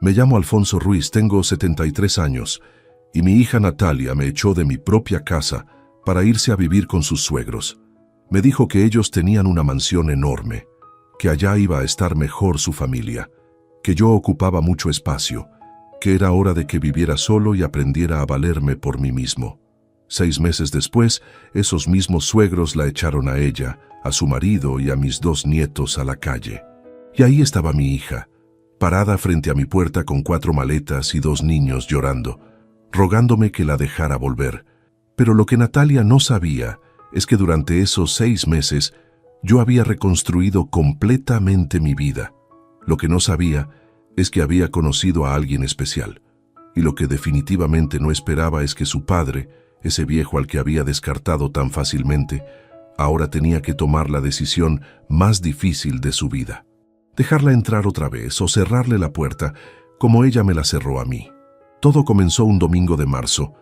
Me llamo Alfonso Ruiz, tengo 73 años, y mi hija Natalia me echó de mi propia casa para irse a vivir con sus suegros. Me dijo que ellos tenían una mansión enorme, que allá iba a estar mejor su familia, que yo ocupaba mucho espacio, que era hora de que viviera solo y aprendiera a valerme por mí mismo. 6 meses después, esos mismos suegros la echaron a ella, a su marido y a mis 2 nietos a la calle. Y ahí estaba mi hija, parada frente a mi puerta con 4 maletas y 2 niños llorando, rogándome que la dejara volver. Pero lo que Natalia no sabía es que durante esos 6 meses yo había reconstruido completamente mi vida. Lo que no sabía es que había conocido a alguien especial. Y lo que definitivamente no esperaba es que su padre, ese viejo al que había descartado tan fácilmente, ahora tenía que tomar la decisión más difícil de su vida. Dejarla entrar otra vez o cerrarle la puerta, como ella me la cerró a mí. Todo comenzó un domingo de marzo.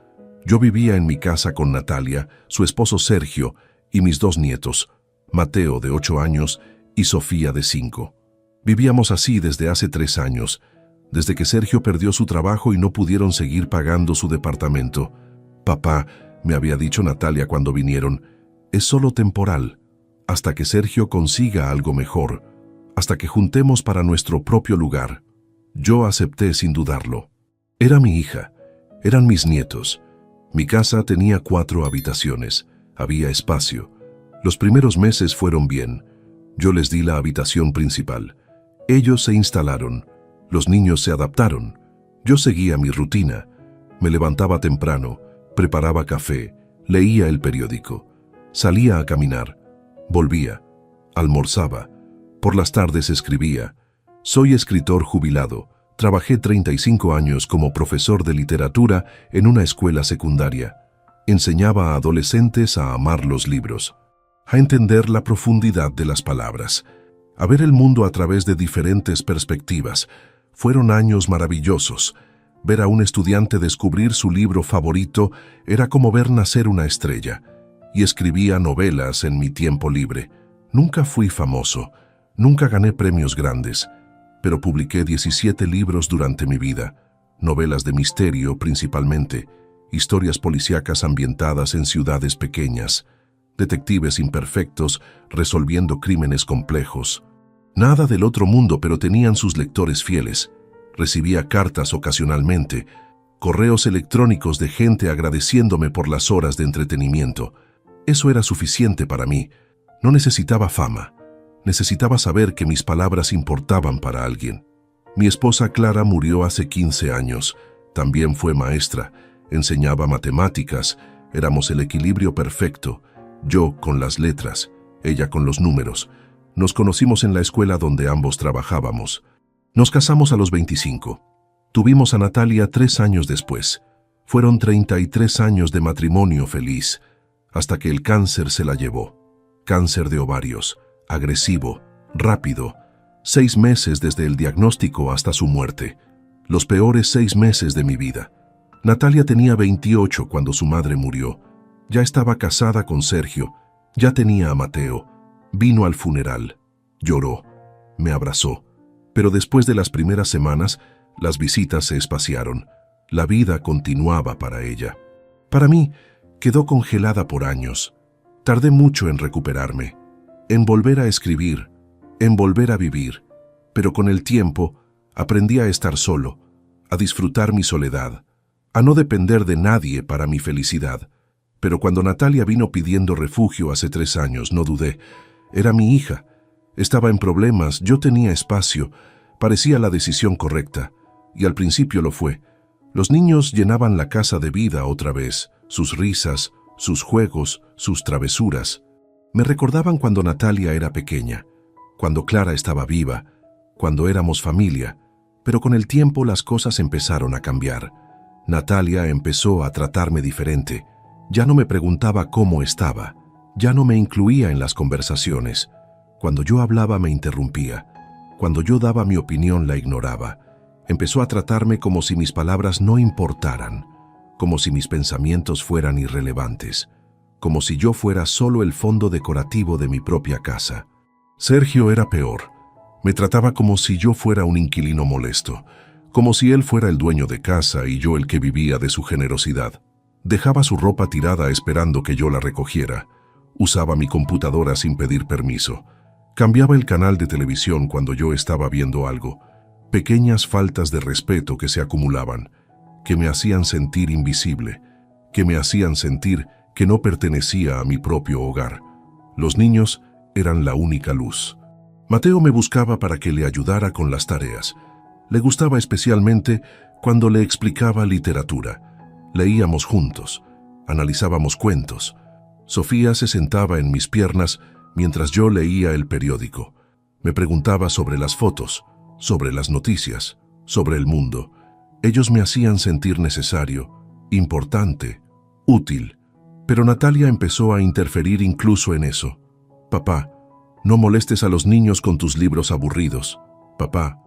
Yo vivía en mi casa con Natalia, su esposo Sergio y mis 2 nietos, Mateo de 8 años y Sofía de 5. Vivíamos así desde hace 3 años, desde que Sergio perdió su trabajo y no pudieron seguir pagando su departamento. Papá, me había dicho Natalia cuando vinieron, es solo temporal, hasta que Sergio consiga algo mejor, hasta que juntemos para nuestro propio lugar. Yo acepté sin dudarlo. Era mi hija, eran mis nietos. Mi casa tenía 4 habitaciones, había espacio. Los primeros meses fueron bien. Yo les di la habitación principal. Ellos se instalaron, los niños se adaptaron. Yo seguía mi rutina. Me levantaba temprano, preparaba café, leía el periódico, salía a caminar, volvía, almorzaba. Por las tardes escribía. Soy escritor jubilado. Trabajé 35 años como profesor de literatura en una escuela secundaria. Enseñaba a adolescentes a amar los libros, a entender la profundidad de las palabras, a ver el mundo a través de diferentes perspectivas. Fueron años maravillosos. Ver a un estudiante descubrir su libro favorito era como ver nacer una estrella. Y escribía novelas en mi tiempo libre. Nunca fui famoso, nunca gané premios grandes, pero publiqué 17 libros durante mi vida, novelas de misterio principalmente, historias policíacas ambientadas en ciudades pequeñas, detectives imperfectos resolviendo crímenes complejos. Nada del otro mundo, pero tenían sus lectores fieles. Recibía cartas ocasionalmente, correos electrónicos de gente agradeciéndome por las horas de entretenimiento. Eso era suficiente para mí. No necesitaba fama. Necesitaba saber que mis palabras importaban para alguien. Mi esposa Clara murió hace 15 años. También fue maestra. Enseñaba matemáticas. Éramos el equilibrio perfecto. Yo con las letras, ella con los números. Nos conocimos en la escuela donde ambos trabajábamos. Nos casamos a los 25. Tuvimos a Natalia 3 años después. Fueron 33 años de matrimonio feliz, hasta que el cáncer se la llevó. Cáncer de ovarios, agresivo, rápido. 6 meses desde el diagnóstico hasta su muerte. Los peores 6 meses de mi vida. Natalia tenía 28 cuando su madre murió. Ya estaba casada con Sergio, ya tenía a Mateo. Vino al funeral, lloró, me abrazó. Pero después de las primeras semanas, las visitas se espaciaron. La vida continuaba para ella. Para mí, quedó congelada por años. Tardé mucho en recuperarme, en volver a escribir, en volver a vivir. Pero con el tiempo, aprendí a estar solo, a disfrutar mi soledad, a no depender de nadie para mi felicidad. Pero cuando Natalia vino pidiendo refugio hace 3 años, no dudé. Era mi hija. Estaba en problemas, yo tenía espacio, parecía la decisión correcta, y al principio lo fue. Los niños llenaban la casa de vida otra vez, sus risas, sus juegos, sus travesuras. Me recordaban cuando Natalia era pequeña, cuando Clara estaba viva, cuando éramos familia, pero con el tiempo las cosas empezaron a cambiar. Natalia empezó a tratarme diferente. Ya no me preguntaba cómo estaba, ya no me incluía en las conversaciones. Cuando yo hablaba me interrumpía. Cuando yo daba mi opinión la ignoraba. Empezó a tratarme como si mis palabras no importaran, como si mis pensamientos fueran irrelevantes, como si yo fuera solo el fondo decorativo de mi propia casa. Sergio era peor. Me trataba como si yo fuera un inquilino molesto, como si él fuera el dueño de casa y yo el que vivía de su generosidad. Dejaba su ropa tirada esperando que yo la recogiera. Usaba mi computadora sin pedir permiso. Cambiaba el canal de televisión cuando yo estaba viendo algo. Pequeñas faltas de respeto que se acumulaban, que me hacían sentir invisible, que me hacían sentir que no pertenecía a mi propio hogar. Los niños eran la única luz. Mateo me buscaba para que le ayudara con las tareas. Le gustaba especialmente cuando le explicaba literatura. Leíamos juntos, analizábamos cuentos. Sofía se sentaba en mis piernas mientras yo leía el periódico. Me preguntaba sobre las fotos, sobre las noticias, sobre el mundo. Ellos me hacían sentir necesario, importante, útil. Pero Natalia empezó a interferir incluso en eso. Papá, no molestes a los niños con tus libros aburridos. Papá,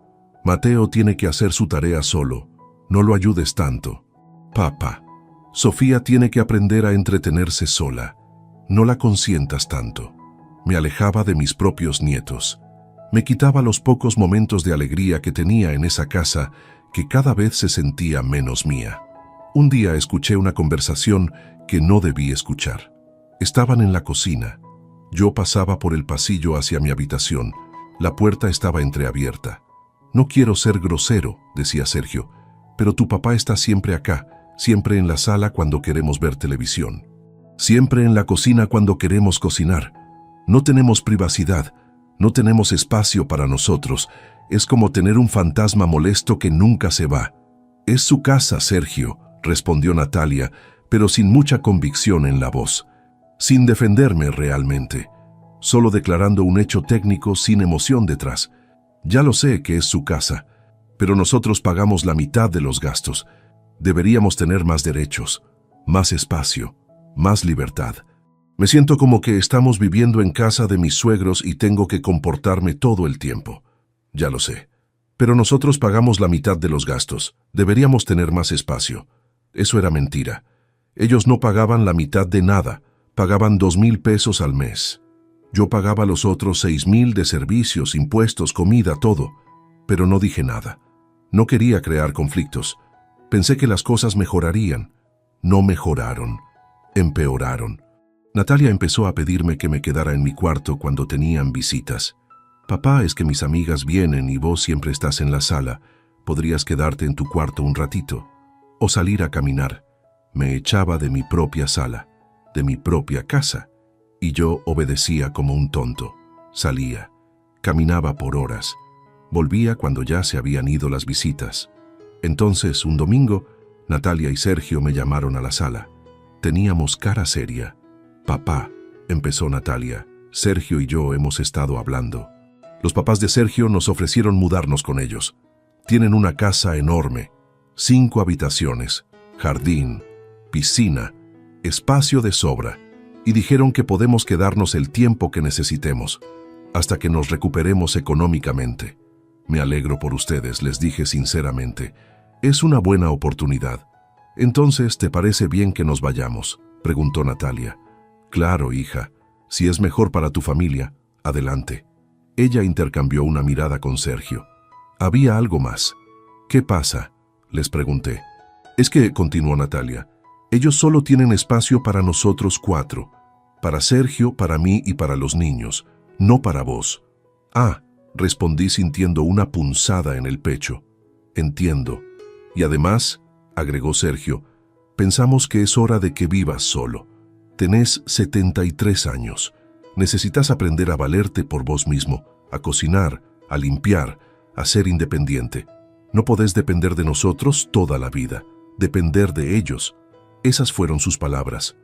Mateo tiene que hacer su tarea solo. No lo ayudes tanto. Papá, Sofía tiene que aprender a entretenerse sola. No la consientas tanto. Me alejaba de mis propios nietos. Me quitaba los pocos momentos de alegría que tenía en esa casa que cada vez se sentía menos mía. Un día escuché una conversación que no debí escuchar. Estaban en la cocina. Yo pasaba por el pasillo hacia mi habitación. La puerta estaba entreabierta. No quiero ser grosero, decía Sergio, pero tu papá está siempre acá, siempre en la sala cuando queremos ver televisión. Siempre en la cocina cuando queremos cocinar. No tenemos privacidad, no tenemos espacio para nosotros. Es como tener un fantasma molesto que nunca se va. Es su casa, Sergio, respondió Natalia, pero sin mucha convicción en la voz. Sin defenderme realmente, solo declarando un hecho técnico sin emoción detrás. Ya lo sé que es su casa, pero nosotros pagamos la mitad de los gastos. Deberíamos tener más derechos, más espacio, más libertad. Me siento como que estamos viviendo en casa de mis suegros y tengo que comportarme todo el tiempo. Ya lo sé. Pero nosotros pagamos la mitad de los gastos. Deberíamos tener más espacio. Eso era mentira. Ellos no pagaban la mitad de nada. Pagaban 2,000 pesos al mes. Yo pagaba los otros 6,000 de servicios, impuestos, comida, todo. Pero no dije nada. No quería crear conflictos. Pensé que las cosas mejorarían. No mejoraron. Empeoraron. Natalia empezó a pedirme que me quedara en mi cuarto cuando tenían visitas. Papá, es que mis amigas vienen y vos siempre estás en la sala. Podrías quedarte en tu cuarto un ratito. O salir a caminar. Me echaba de mi propia sala, de mi propia casa. Y yo obedecía como un tonto. Salía. Caminaba por horas. Volvía cuando ya se habían ido las visitas. Entonces, un domingo, Natalia y Sergio me llamaron a la sala. Teníamos cara seria. Papá, empezó Natalia, Sergio y yo hemos estado hablando. Los papás de Sergio nos ofrecieron mudarnos con ellos. Tienen una casa enorme, 5 habitaciones, jardín, piscina, espacio de sobra, y dijeron que podemos quedarnos el tiempo que necesitemos, hasta que nos recuperemos económicamente. Me alegro por ustedes, les dije sinceramente. Es una buena oportunidad. Entonces, ¿te parece bien que nos vayamos?, preguntó Natalia. Claro, hija. Si es mejor para tu familia, adelante. Ella intercambió una mirada con Sergio. Había algo más. ¿Qué pasa?, les pregunté. Es que, continuó Natalia, ellos solo tienen espacio para nosotros 4. Para Sergio, para mí y para los niños. No para vos. Ah, respondí sintiendo una punzada en el pecho. Entiendo. Y además, agregó Sergio, pensamos que es hora de que vivas solo. Tenés 73 años. Necesitas aprender a valerte por vos mismo, a cocinar, a limpiar, a ser independiente. No podés depender de nosotros toda la vida. Depender de ellos. Esas fueron sus palabras.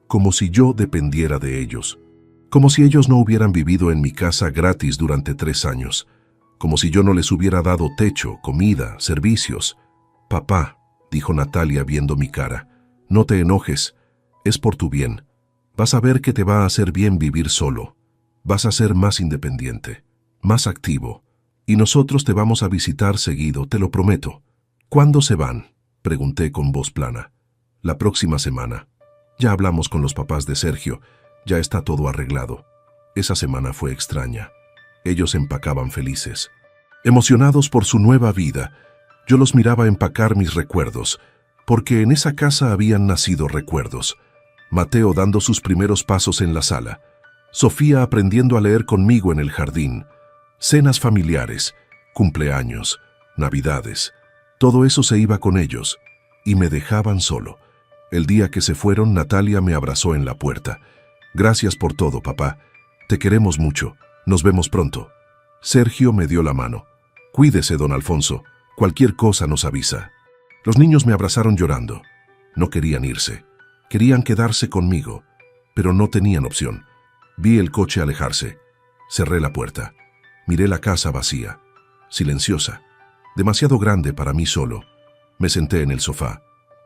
Como si yo dependiera de ellos. Como si ellos no hubieran vivido en mi casa gratis durante 3 años. Como si yo no les hubiera dado techo, comida, servicios. Papá, dijo Natalia viendo mi cara, no te enojes. Es por tu bien. Vas a ver que te va a hacer bien vivir solo. Vas a ser más independiente, más activo. Y nosotros te vamos a visitar seguido, te lo prometo. ¿Cuándo se van?, pregunté con voz plana. La próxima semana. Ya hablamos con los papás de Sergio. Ya está todo arreglado. Esa semana fue extraña. Ellos empacaban felices, emocionados por su nueva vida. Yo los miraba empacar mis recuerdos, porque en esa casa habían nacido recuerdos. Mateo dando sus primeros pasos en la sala, Sofía aprendiendo a leer conmigo en el jardín, cenas familiares, cumpleaños, navidades. Todo eso se iba con ellos, y me dejaban solo. El día que se fueron, Natalia me abrazó en la puerta. Gracias por todo, papá. Te queremos mucho. Nos vemos pronto. Sergio me dio la mano. Cuídese, don Alfonso. Cualquier cosa nos avisa. Los niños me abrazaron llorando. No querían irse. Querían quedarse conmigo, pero no tenían opción. Vi el coche alejarse. Cerré la puerta. Miré la casa vacía, silenciosa, demasiado grande para mí solo. Me senté en el sofá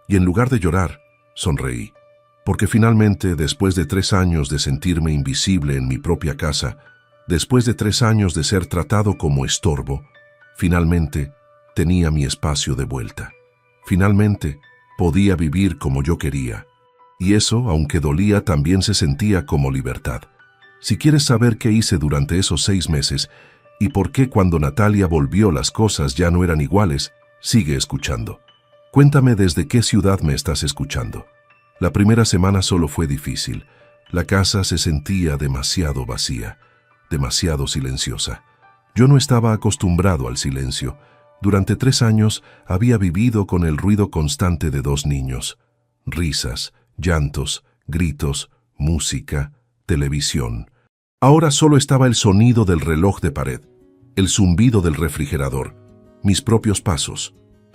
y en lugar de llorar, sonreí. Porque finalmente, después de 3 años de sentirme invisible en mi propia casa, después de 3 años de ser tratado como estorbo, finalmente tenía mi espacio de vuelta. Finalmente podía vivir como yo quería. Y eso, aunque dolía, también se sentía como libertad. Si quieres saber qué hice durante esos 6 meses y por qué cuando Natalia volvió las cosas ya no eran iguales, sigue escuchando. Cuéntame desde qué ciudad me estás escuchando. La primera semana solo fue difícil. La casa se sentía demasiado vacía, demasiado silenciosa. Yo no estaba acostumbrado al silencio. Durante 3 años había vivido con el ruido constante de 2 niños. Risas, llantos, gritos, música, televisión. Ahora solo estaba el sonido del reloj de pared, el zumbido del refrigerador, mis propios pasos.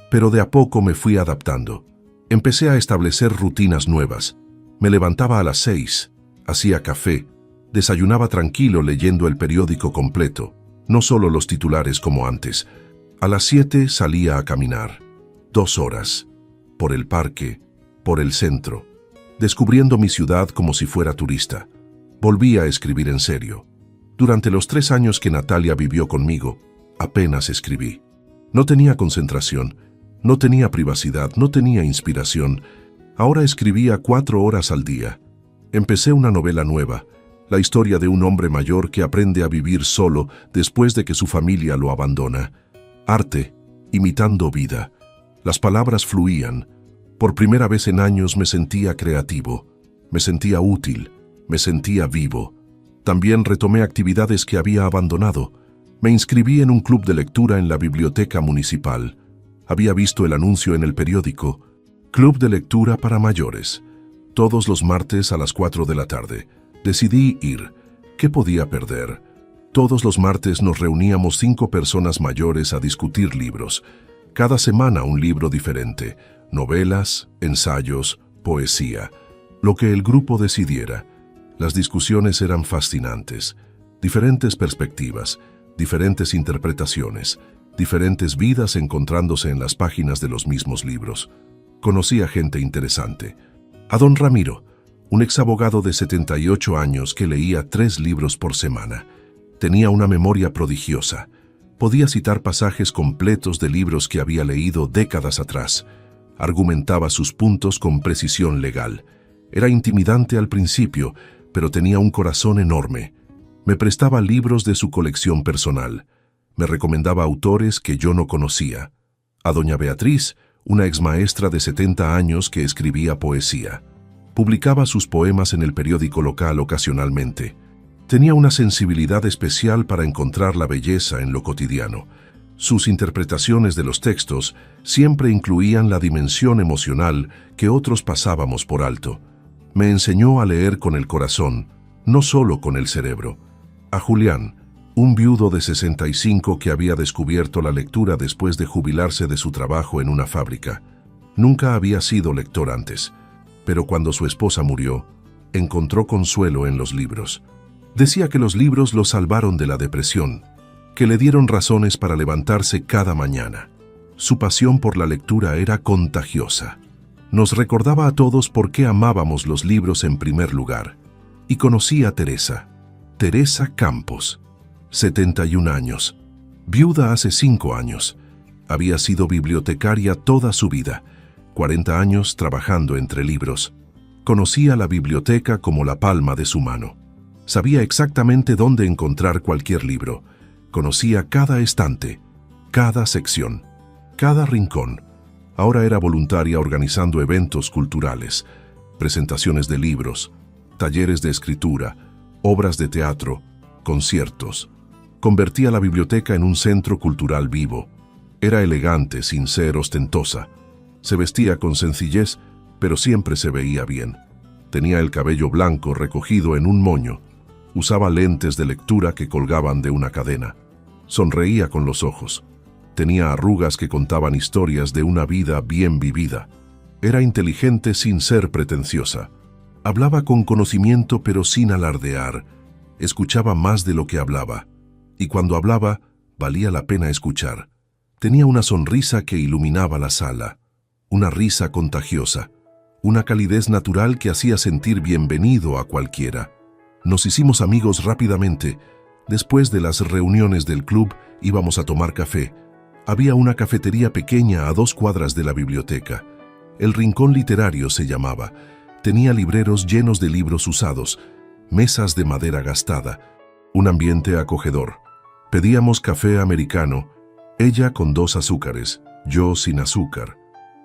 Pero de a poco me fui adaptando. Empecé a establecer rutinas nuevas. Me levantaba a las 6, hacía café, desayunaba tranquilo leyendo el periódico completo, no solo los titulares como antes. A las 7 salía a caminar, 2 horas, por el parque, por el centro, descubriendo mi ciudad como si fuera turista. Volví a escribir en serio. Durante los 3 años que Natalia vivió conmigo, apenas escribí. No tenía concentración, no tenía privacidad, no tenía inspiración. Ahora escribía 4 horas al día. Empecé una novela nueva, la historia de un hombre mayor que aprende a vivir solo después de que su familia lo abandona. Arte, imitando vida. Las palabras fluían. Por primera vez en años me sentía creativo, me sentía útil, me sentía vivo. También retomé actividades que había abandonado. Me inscribí en un club de lectura en la biblioteca municipal. Había visto el anuncio en el periódico. Club de lectura para mayores. Todos los martes a las 4 de la tarde. Decidí ir. ¿Qué podía perder? Todos los martes nos reuníamos 5 personas mayores a discutir libros. Cada semana un libro diferente. Novelas, ensayos, poesía. Lo que el grupo decidiera. Las discusiones eran fascinantes. Diferentes perspectivas, diferentes interpretaciones, diferentes vidas encontrándose en las páginas de los mismos libros. Conocí a gente interesante. A don Ramiro, un exabogado de 78 años que leía 3 libros por semana. Tenía una memoria prodigiosa. Podía citar pasajes completos de libros que había leído décadas atrás. Argumentaba sus puntos con precisión legal. Era intimidante al principio, pero tenía un corazón enorme. Me prestaba libros de su colección personal. Me recomendaba autores que yo no conocía. A doña Beatriz, una exmaestra de 70 años que escribía poesía. Publicaba sus poemas en el periódico local ocasionalmente. Tenía una sensibilidad especial para encontrar la belleza en lo cotidiano. Sus interpretaciones de los textos siempre incluían la dimensión emocional que otros pasábamos por alto. Me enseñó a leer con el corazón, no solo con el cerebro. A Julián, un viudo de 65 que había descubierto la lectura después de jubilarse de su trabajo en una fábrica. Nunca había sido lector antes, pero cuando su esposa murió, encontró consuelo en los libros. Decía que los libros lo salvaron de la depresión, que le dieron razones para levantarse cada mañana. Su pasión por la lectura era contagiosa. Nos recordaba a todos por qué amábamos los libros en primer lugar. Y conocí a Teresa Campos, 71 años, viuda hace 5 años. Había sido bibliotecaria toda su vida, 40 años trabajando entre libros. Conocía la biblioteca como la palma de su mano. Sabía exactamente dónde encontrar cualquier libro. Conocía cada estante, cada sección. cada rincón. Ahora era voluntaria organizando eventos culturales, presentaciones de libros, talleres de escritura, obras de teatro, conciertos. Convertía la biblioteca en un centro cultural vivo. Era elegante sin ser ostentosa. Se vestía con sencillez, pero siempre se veía bien. Tenía el cabello blanco recogido en un moño. Usaba lentes de lectura que colgaban de una cadena. Sonreía con los ojos. Tenía arrugas que contaban historias de una vida bien vivida. Era inteligente sin ser pretenciosa. Hablaba con conocimiento pero sin alardear. Escuchaba más de lo que hablaba. Y cuando hablaba, valía la pena escuchar. Tenía una sonrisa que iluminaba la sala. Una risa contagiosa. Una calidez natural que hacía sentir bienvenido a cualquiera. Nos hicimos amigos rápidamente. Después de las reuniones del club, íbamos a tomar café. Había una cafetería pequeña a 2 cuadras de la biblioteca. El Rincón Literario se llamaba. Tenía libreros llenos de libros usados, mesas de madera gastada, un ambiente acogedor. Pedíamos café americano, ella con 2 azúcares, yo sin azúcar.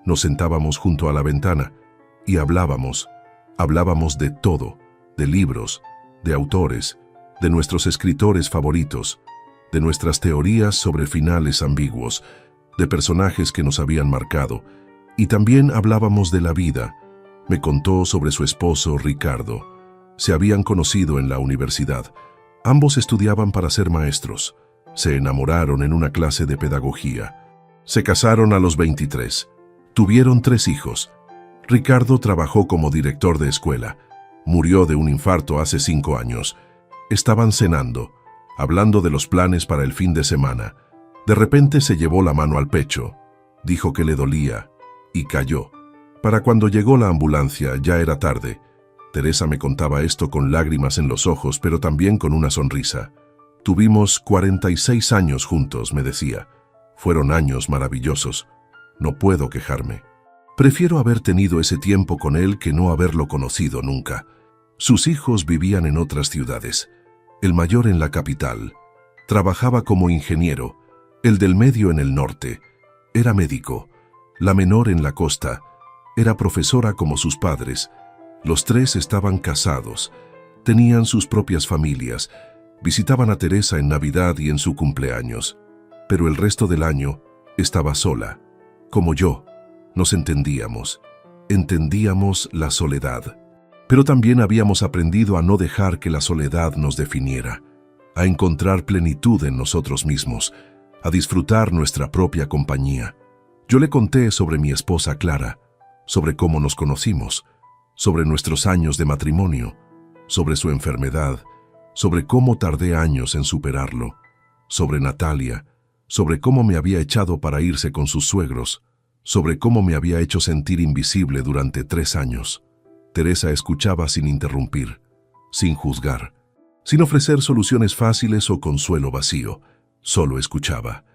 Nos sentábamos junto a la ventana y hablábamos. Hablábamos de todo, de libros, de autores, de nuestros escritores favoritos, de nuestras teorías sobre finales ambiguos, de personajes que nos habían marcado, y también hablábamos de la vida. Me contó sobre su esposo, Ricardo. Se habían conocido en la universidad. Ambos estudiaban para ser maestros. Se enamoraron en una clase de pedagogía. Se casaron a los 23. Tuvieron 3 hijos. Ricardo trabajó como director de escuela. Murió de un infarto hace 5 años. Estaban cenando, hablando de los planes para el fin de semana. De repente se llevó la mano al pecho. Dijo que le dolía y cayó. Para cuando llegó la ambulancia ya era tarde. Teresa me contaba esto con lágrimas en los ojos, pero también con una sonrisa. Tuvimos 46 años juntos, me decía. Fueron años maravillosos. No puedo quejarme. Prefiero haber tenido ese tiempo con él que no haberlo conocido nunca. Sus hijos vivían en otras ciudades. El mayor en la capital. Trabajaba como ingeniero. El del medio en el norte. Era médico. La menor en la costa. Era profesora como sus padres. Los 3 estaban casados. Tenían sus propias familias. Visitaban a Teresa en Navidad y en su cumpleaños. Pero el resto del año estaba sola. Como yo. Nos entendíamos. Entendíamos la soledad. Pero también habíamos aprendido a no dejar que la soledad nos definiera. A encontrar plenitud en nosotros mismos. A disfrutar nuestra propia compañía. Yo le conté sobre mi esposa Clara. Sobre cómo nos conocimos. Sobre nuestros años de matrimonio. Sobre su enfermedad. Sobre cómo tardé años en superarlo. Sobre Natalia. Sobre cómo me había echado para irse con sus suegros. Sobre cómo me había hecho sentir invisible durante 3 años. Teresa escuchaba sin interrumpir, sin juzgar, sin ofrecer soluciones fáciles o consuelo vacío. Solo escuchaba.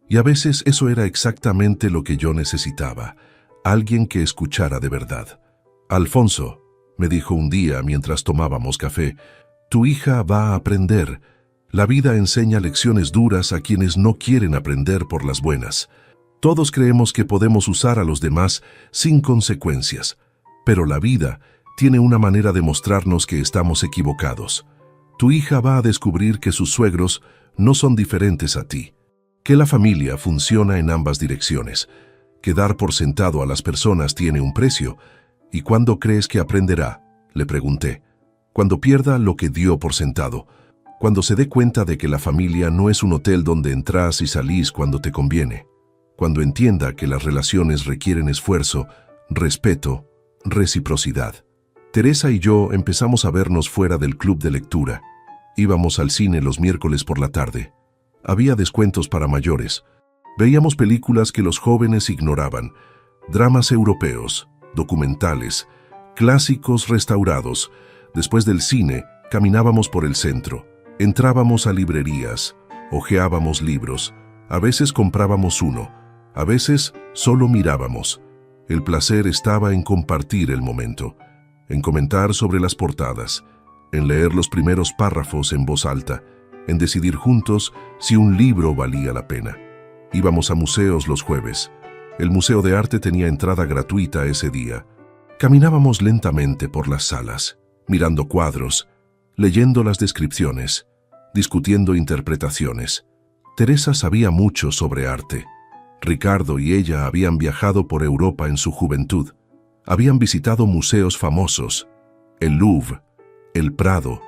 Y a veces eso era exactamente lo que yo necesitaba. Alguien que escuchara de verdad. Alfonso, me dijo un día mientras tomábamos café, tu hija va a aprender. La vida enseña lecciones duras a quienes no quieren aprender por las buenas. Todos creemos que podemos usar a los demás sin consecuencias, pero la vida tiene una manera de mostrarnos que estamos equivocados. Tu hija va a descubrir que sus suegros no son diferentes a ti, que la familia funciona en ambas direcciones, que dar por sentado a las personas tiene un precio. ¿Y cuándo crees que aprenderá?, le pregunté. Cuando pierda lo que dio por sentado, cuando se dé cuenta de que la familia no es un hotel donde entras y salís cuando te conviene, cuando entienda que las relaciones requieren esfuerzo, respeto, reciprocidad. Teresa y yo empezamos a vernos fuera del club de lectura. Íbamos al cine los miércoles por la tarde. Había descuentos para mayores. Veíamos películas que los jóvenes ignoraban, dramas europeos, documentales, clásicos restaurados. Después del cine, caminábamos por el centro, entrábamos a librerías, hojeábamos libros, a veces comprábamos uno, a veces solo mirábamos. El placer estaba en compartir el momento, en comentar sobre las portadas, en leer los primeros párrafos en voz alta, en decidir juntos si un libro valía la pena. Íbamos a museos los jueves, El Museo de Arte tenía entrada gratuita ese día. Caminábamos lentamente por las salas, mirando cuadros, leyendo las descripciones, discutiendo interpretaciones. Teresa sabía mucho sobre arte. Ricardo y ella habían viajado por Europa en su juventud. Habían visitado museos famosos, el Louvre, el Prado,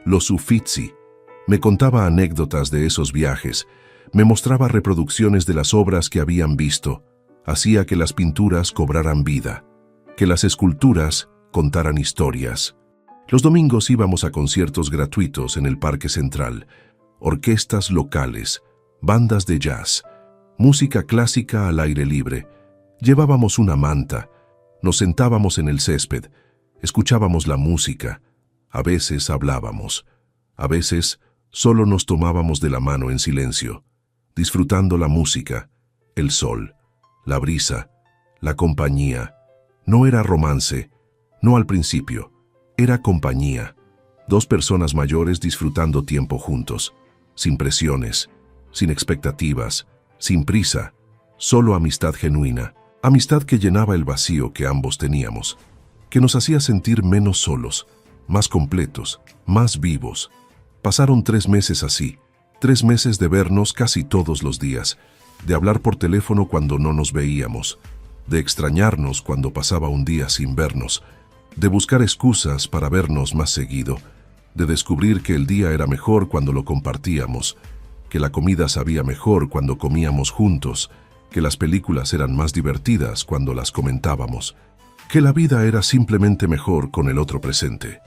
los Uffizi. Me contaba anécdotas de esos viajes, me mostraba reproducciones de las obras que habían visto, hacía que las pinturas cobraran vida, que las esculturas contaran historias. Los domingos íbamos a conciertos gratuitos en el Parque Central, orquestas locales, bandas de jazz, música clásica al aire libre. Llevábamos una manta, nos sentábamos en el césped, escuchábamos la música, a veces hablábamos, a veces solo nos tomábamos de la mano en silencio, disfrutando la música, el sol, la brisa, la compañía. No era romance, no al principio, era compañía. Dos personas mayores disfrutando tiempo juntos, sin presiones, sin expectativas, sin prisa, solo amistad genuina, amistad que llenaba el vacío que ambos teníamos, que nos hacía sentir menos solos, más completos, más vivos. Pasaron 3 meses así, 3 meses de vernos casi todos los días, de hablar por teléfono cuando no nos veíamos, de extrañarnos cuando pasaba un día sin vernos, de buscar excusas para vernos más seguido, de descubrir que el día era mejor cuando lo compartíamos, que la comida sabía mejor cuando comíamos juntos, que las películas eran más divertidas cuando las comentábamos, que la vida era simplemente mejor con el otro presente.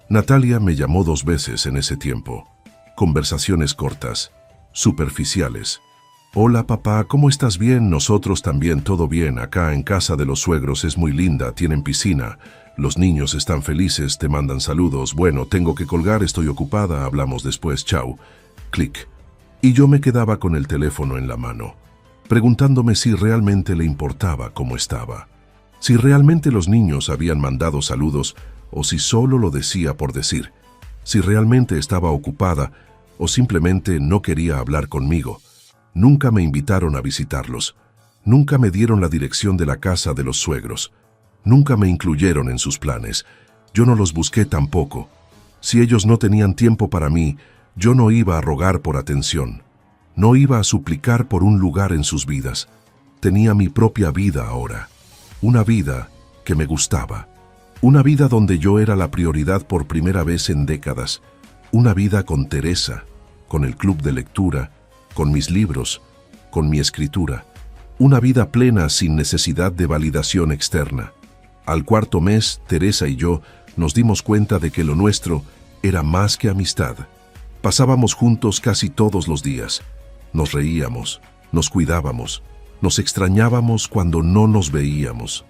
Natalia me llamó 2 veces en ese tiempo. Conversaciones cortas, superficiales. Hola papá, ¿cómo estás? Bien, nosotros también, todo bien. Acá en casa de los suegros es muy linda, tienen piscina. Los niños están felices, te mandan saludos. Bueno, tengo que colgar, estoy ocupada, hablamos después, chao. Clic. Y yo me quedaba con el teléfono en la mano, preguntándome si realmente le importaba cómo estaba. Si realmente los niños habían mandado saludos o si solo lo decía por decir. Si realmente estaba ocupada o simplemente no quería hablar conmigo. Nunca me invitaron a visitarlos. Nunca me dieron la dirección de la casa de los suegros. Nunca me incluyeron en sus planes. Yo no los busqué tampoco. Si ellos no tenían tiempo para mí, yo no iba a rogar por atención. No iba a suplicar por un lugar en sus vidas. Tenía mi propia vida ahora. Una vida que me gustaba. Una vida donde yo era la prioridad por primera vez en décadas. Una vida con Teresa, con el club de lectura, con mis libros, con mi escritura. Una vida plena sin necesidad de validación externa. Al 4.º mes, Teresa y yo nos dimos cuenta de que lo nuestro era más que amistad. Pasábamos juntos casi todos los días. Nos reíamos, nos cuidábamos, nos extrañábamos cuando no nos veíamos.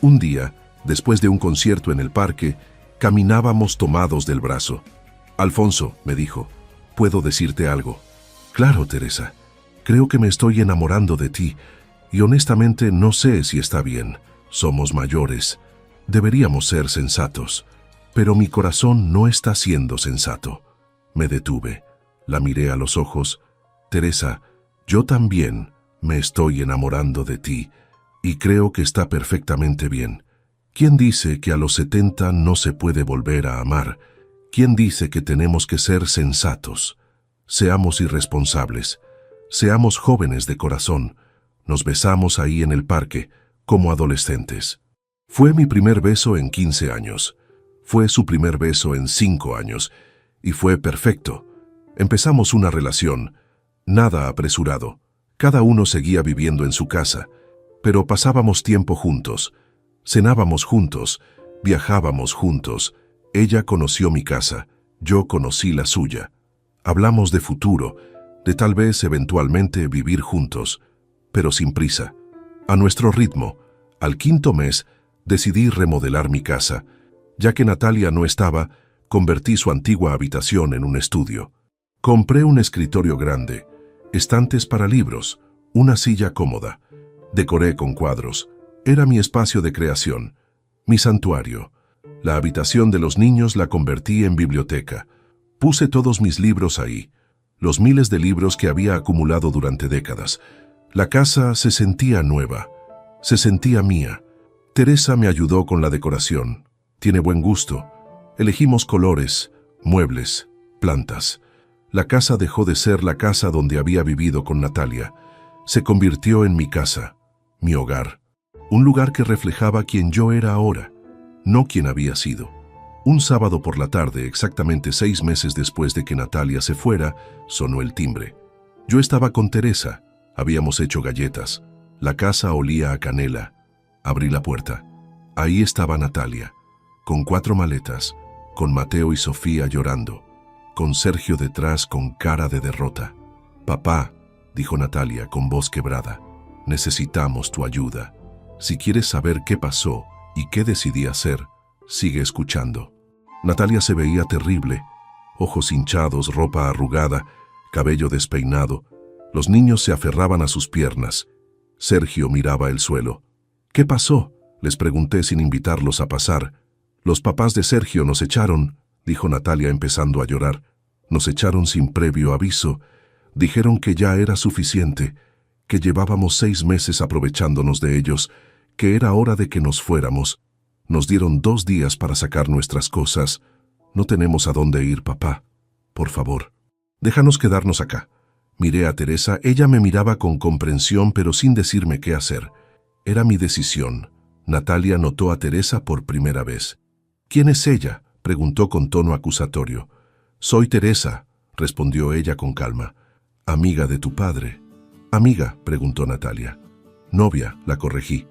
Un día, después de un concierto en el parque, caminábamos tomados del brazo. Alfonso, me dijo, ¿puedo decirte algo? Claro, Teresa. Creo que me estoy enamorando de ti y honestamente no sé si está bien. Somos mayores. Deberíamos ser sensatos. Pero mi corazón no está siendo sensato. Me detuve. La miré a los ojos. Teresa, yo también me estoy enamorando de ti y creo que está perfectamente bien. ¿Quién dice que a los 70 no se puede volver a amar? ¿Quién dice que tenemos que ser sensatos? Seamos irresponsables, seamos jóvenes de corazón. Nos besamos ahí en el parque, como adolescentes. Fue mi primer beso en 15 años. Fue su primer beso en 5 años. Y fue perfecto. Empezamos una relación, nada apresurado. Cada uno seguía viviendo en su casa, pero pasábamos tiempo juntos. Cenábamos juntos, viajábamos juntos. Ella conoció mi casa, yo conocí la suya. Hablamos de futuro, de tal vez eventualmente vivir juntos, pero sin prisa. A nuestro ritmo, al 5.º mes, decidí remodelar mi casa. Ya que Natalia no estaba, convertí su antigua habitación en un estudio. Compré un escritorio grande, estantes para libros, una silla cómoda. Decoré con cuadros. Era mi espacio de creación, mi santuario. La habitación de los niños la convertí en biblioteca. Puse todos mis libros ahí, los miles de libros que había acumulado durante décadas. La casa se sentía nueva. Se sentía mía. Teresa me ayudó con la decoración. Tiene buen gusto. Elegimos colores, muebles, plantas. La casa dejó de ser la casa donde había vivido con Natalia. Se convirtió en mi casa, mi hogar. Un lugar que reflejaba quién yo era ahora, no quién había sido. Un sábado por la tarde, exactamente 6 meses después de que Natalia se fuera, sonó el timbre. Yo estaba con Teresa. Habíamos hecho galletas. La casa olía a canela. Abrí la puerta. Ahí estaba Natalia, con 4 maletas, con Mateo y Sofía llorando, con Sergio detrás con cara de derrota. «Papá», dijo Natalia con voz quebrada, «necesitamos tu ayuda. Si quieres saber qué pasó y qué decidí hacer, sigue escuchando». Natalia se veía terrible, ojos hinchados, ropa arrugada, cabello despeinado. Los niños se aferraban a sus piernas. Sergio miraba el suelo. «¿Qué pasó?», les pregunté sin invitarlos a pasar. «Los papás de Sergio nos echaron», dijo Natalia empezando a llorar. «Nos echaron sin previo aviso. Dijeron que ya era suficiente, que llevábamos 6 meses aprovechándonos de ellos, que era hora de que nos fuéramos. Nos dieron 2 días para sacar nuestras cosas. No tenemos a dónde ir, papá. Por favor, déjanos quedarnos acá». Miré a Teresa, ella me miraba con comprensión pero sin decirme qué hacer. Era mi decisión. Natalia notó a Teresa por primera vez. «¿Quién es ella?», preguntó con tono acusatorio. «Soy Teresa», respondió ella con calma. «Amiga de tu padre». «¿Amiga?», preguntó Natalia. «Novia», la corregí.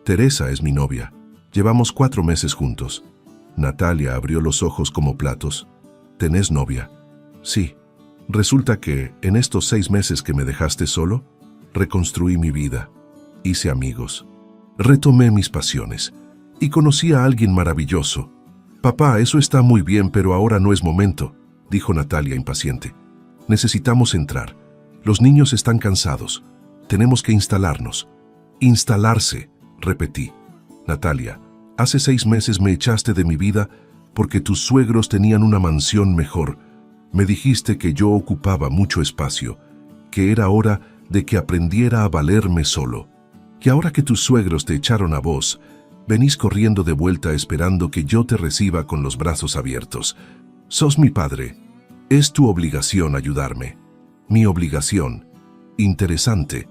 «Teresa es mi novia. Llevamos 4 meses juntos». Natalia abrió los ojos como platos. «¿Tenés novia?». «Sí. Resulta que, en estos 6 meses que me dejaste solo, reconstruí mi vida. Hice amigos. Retomé mis pasiones. Y conocí a alguien maravilloso. Papá, eso está muy bien, pero ahora no es momento», dijo Natalia impaciente. «Necesitamos entrar. Los niños están cansados. Tenemos que instalarnos». «Instalarse», repetí. «Natalia, hace 6 meses me echaste de mi vida porque tus suegros tenían una mansión mejor. Me dijiste que yo ocupaba mucho espacio, que era hora de que aprendiera a valerme solo. Y ahora que tus suegros te echaron a vos, venís corriendo de vuelta esperando que yo te reciba con los brazos abiertos. Sos mi padre. Es tu obligación ayudarme». «Mi obligación. Interesante.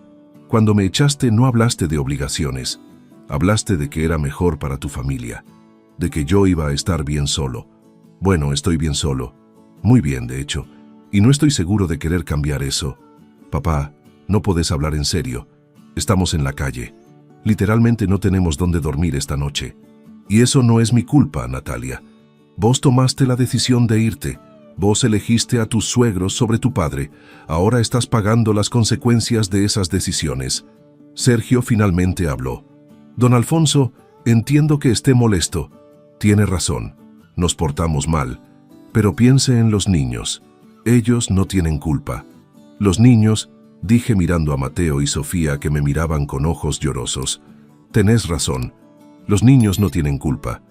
Cuando me echaste no hablaste de obligaciones. Hablaste de que era mejor para tu familia, de que yo iba a estar bien solo. Bueno, estoy bien solo. Muy bien, de hecho. Y no estoy seguro de querer cambiar eso. Papá, no podés hablar en serio. Estamos en la calle. Literalmente no tenemos dónde dormir esta noche. Y eso no es mi culpa, Natalia. Vos tomaste la decisión de irte. Vos elegiste a tus suegros sobre tu padre. Ahora estás pagando las consecuencias de esas decisiones». Sergio finalmente habló. «Don Alfonso, entiendo que esté molesto. Tiene razón. Nos portamos mal. Pero piense en los niños. Ellos no tienen culpa». «Los niños», dije mirando a Mateo y Sofía que me miraban con ojos llorosos. «Tenés razón. Los niños no tienen culpa.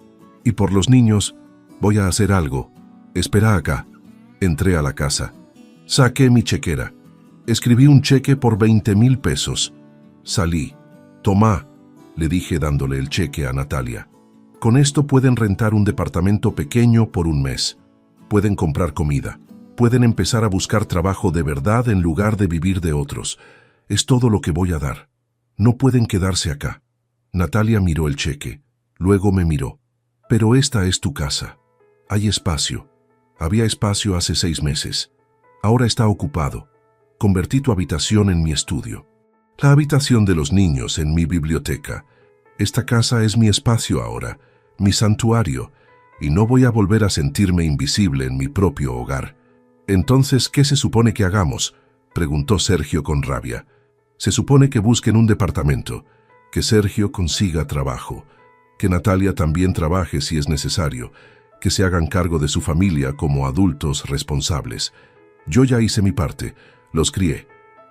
Y por los niños voy a hacer algo. Espera acá». Entré a la casa. Saqué mi chequera. Escribí un cheque por 20,000 pesos. Salí. «Tomá», le dije dándole el cheque a Natalia. «Con esto pueden rentar un departamento pequeño por 1 mes. Pueden comprar comida. Pueden empezar a buscar trabajo de verdad en lugar de vivir de otros. Es todo lo que voy a dar. No pueden quedarse acá». Natalia miró el cheque. Luego me miró. «Pero esta es tu casa. Hay espacio. Había espacio hace 6 meses. Ahora está ocupado. Convertí tu habitación en mi estudio. La habitación de los niños en mi biblioteca. Esta casa es mi espacio ahora, mi santuario, y no voy a volver a sentirme invisible en mi propio hogar». «Entonces, ¿qué se supone que hagamos?», preguntó Sergio con rabia. «Se supone que busquen un departamento, que Sergio consiga trabajo, que Natalia también trabaje si es necesario, que se hagan cargo de su familia como adultos responsables. Yo ya hice mi parte, los crié,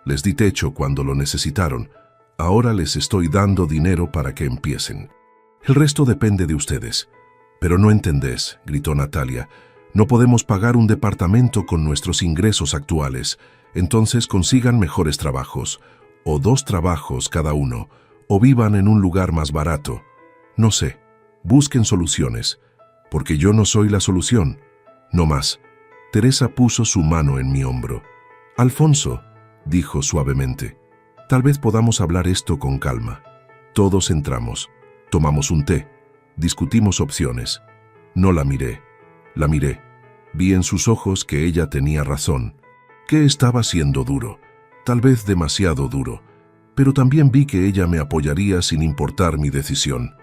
les di techo cuando lo necesitaron. Ahora les estoy dando dinero para que empiecen. El resto depende de ustedes». «Pero no entendés», gritó Natalia. «No podemos pagar un departamento con nuestros ingresos actuales. Entonces consigan mejores trabajos, o 2 trabajos cada uno, o vivan en un lugar más barato. No sé, busquen soluciones, porque yo no soy la solución. No más. Teresa puso su mano en mi hombro. Alfonso, dijo suavemente, tal vez podamos hablar esto con calma. Todos entramos, tomamos un té, discutimos opciones. No la miré, la miré. Vi en sus ojos que ella tenía razón, que estaba siendo duro, tal vez demasiado duro, pero también vi que ella me apoyaría sin importar mi decisión.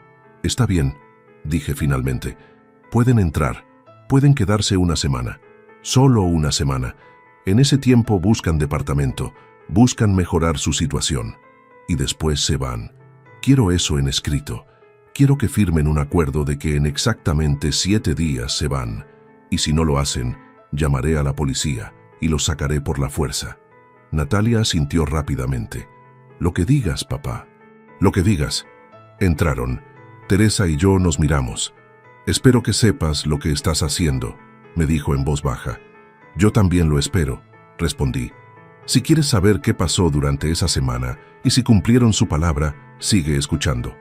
Está bien, dije finalmente. Pueden entrar, pueden quedarse una semana, solo una semana. En ese tiempo buscan departamento, buscan mejorar su situación. Y después se van. Quiero eso en escrito. Quiero que firmen un acuerdo de que en exactamente 7 días se van. Y si no lo hacen, llamaré a la policía y los sacaré por la fuerza. Natalia asintió rápidamente. Lo que digas, papá. Lo que digas. Entraron. Teresa y yo nos miramos. Espero que sepas lo que estás haciendo, me dijo en voz baja. Yo también lo espero, respondí. Si quieres saber qué pasó durante esa semana y si cumplieron su palabra, sigue escuchando.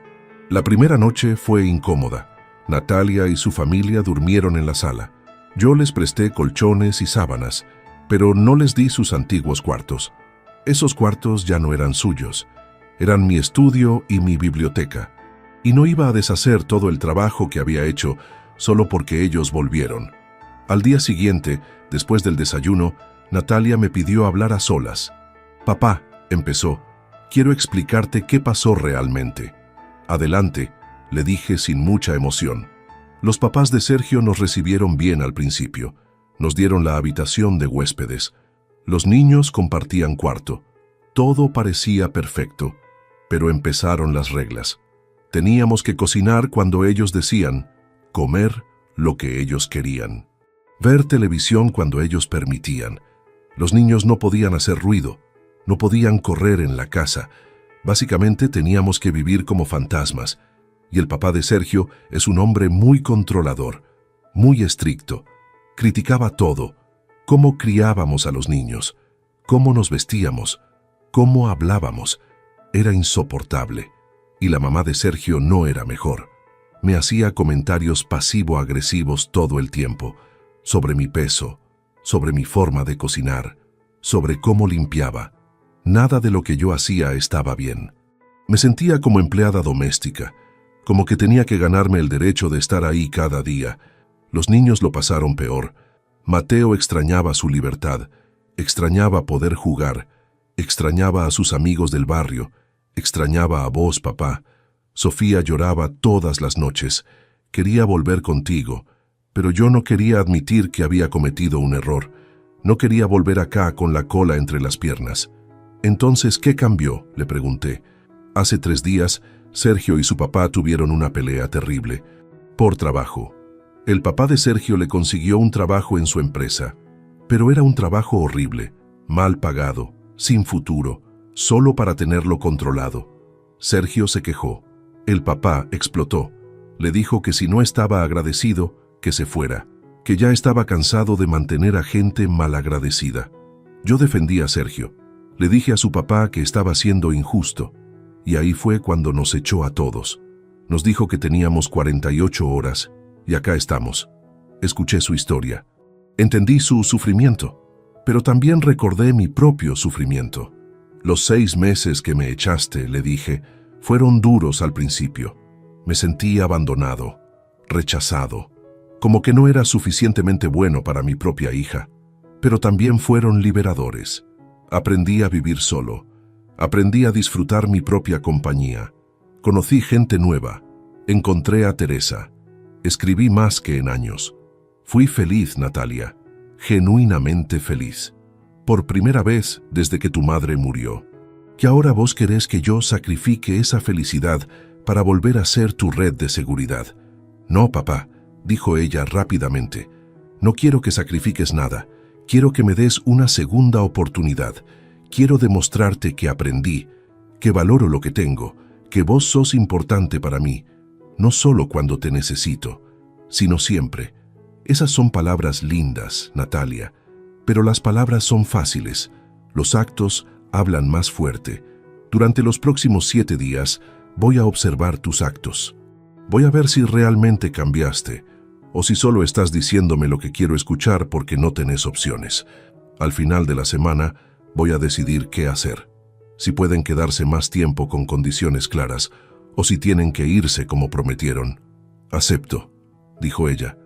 La primera noche fue incómoda. Natalia y su familia durmieron en la sala. Yo les presté colchones y sábanas, pero no les di sus antiguos cuartos. Esos cuartos ya no eran suyos. Eran mi estudio y mi biblioteca. Y no iba a deshacer todo el trabajo que había hecho solo porque ellos volvieron. Al día siguiente, después del desayuno, Natalia me pidió hablar a solas. Papá, empezó, quiero explicarte qué pasó realmente. Adelante, le dije sin mucha emoción. Los papás de Sergio nos recibieron bien al principio. Nos dieron la habitación de huéspedes. Los niños compartían cuarto. Todo parecía perfecto, pero empezaron las reglas. Teníamos que cocinar cuando ellos decían, comer lo que ellos querían, ver televisión cuando ellos permitían. Los niños no podían hacer ruido, no podían correr en la casa. Básicamente teníamos que vivir como fantasmas. Y el papá de Sergio es un hombre muy controlador, muy estricto. Criticaba todo, cómo criábamos a los niños, cómo nos vestíamos, cómo hablábamos. Era insoportable. Y la mamá de Sergio no era mejor. Me hacía comentarios pasivo-agresivos todo el tiempo, sobre mi peso, sobre mi forma de cocinar, sobre cómo limpiaba. Nada de lo que yo hacía estaba bien. Me sentía como empleada doméstica, como que tenía que ganarme el derecho de estar ahí cada día. Los niños lo pasaron peor. Mateo extrañaba su libertad, extrañaba poder jugar, extrañaba a sus amigos del barrio, extrañaba a vos, papá. Sofía lloraba todas las noches. Quería volver contigo, pero yo no quería admitir que había cometido un error. No quería volver acá con la cola entre las piernas. Entonces, ¿qué cambió?, le pregunté. Hace 3 días, Sergio y su papá tuvieron una pelea terrible. Por trabajo. El papá de Sergio le consiguió un trabajo en su empresa, pero era un trabajo horrible, mal pagado, sin futuro, solo para tenerlo controlado. Sergio se quejó. El papá explotó. Le dijo que si no estaba agradecido, que se fuera, que ya estaba cansado de mantener a gente malagradecida. Yo defendí a Sergio. Le dije a su papá que estaba siendo injusto, y ahí fue cuando nos echó a todos. Nos dijo que teníamos 48 horas, y acá estamos. Escuché su historia. Entendí su sufrimiento, pero también recordé mi propio sufrimiento. Los 6 meses que me echaste, le dije, fueron duros al principio. Me sentí abandonado, rechazado, como que no era suficientemente bueno para mi propia hija, pero también fueron liberadores. Aprendí a vivir solo, aprendí a disfrutar mi propia compañía, conocí gente nueva, encontré a Teresa, escribí más que en años. Fui feliz, Natalia, genuinamente feliz. Por primera vez desde que tu madre murió. ¿Y ahora vos querés que yo sacrifique esa felicidad para volver a ser tu red de seguridad? No, papá, dijo ella rápidamente. No quiero que sacrifiques nada. Quiero que me des una segunda oportunidad. Quiero demostrarte que aprendí, que valoro lo que tengo, que vos sos importante para mí, no solo cuando te necesito, sino siempre. Esas son palabras lindas, Natalia, pero las palabras son fáciles. Los actos hablan más fuerte. Durante los próximos 7 días Voy a observar tus actos. Voy a ver si realmente cambiaste, o si solo estás diciéndome lo que quiero escuchar porque no tenés opciones. Al final de la semana, voy a decidir qué hacer. Si pueden quedarse más tiempo con condiciones claras, o si tienen que irse como prometieron. Acepto, dijo ella.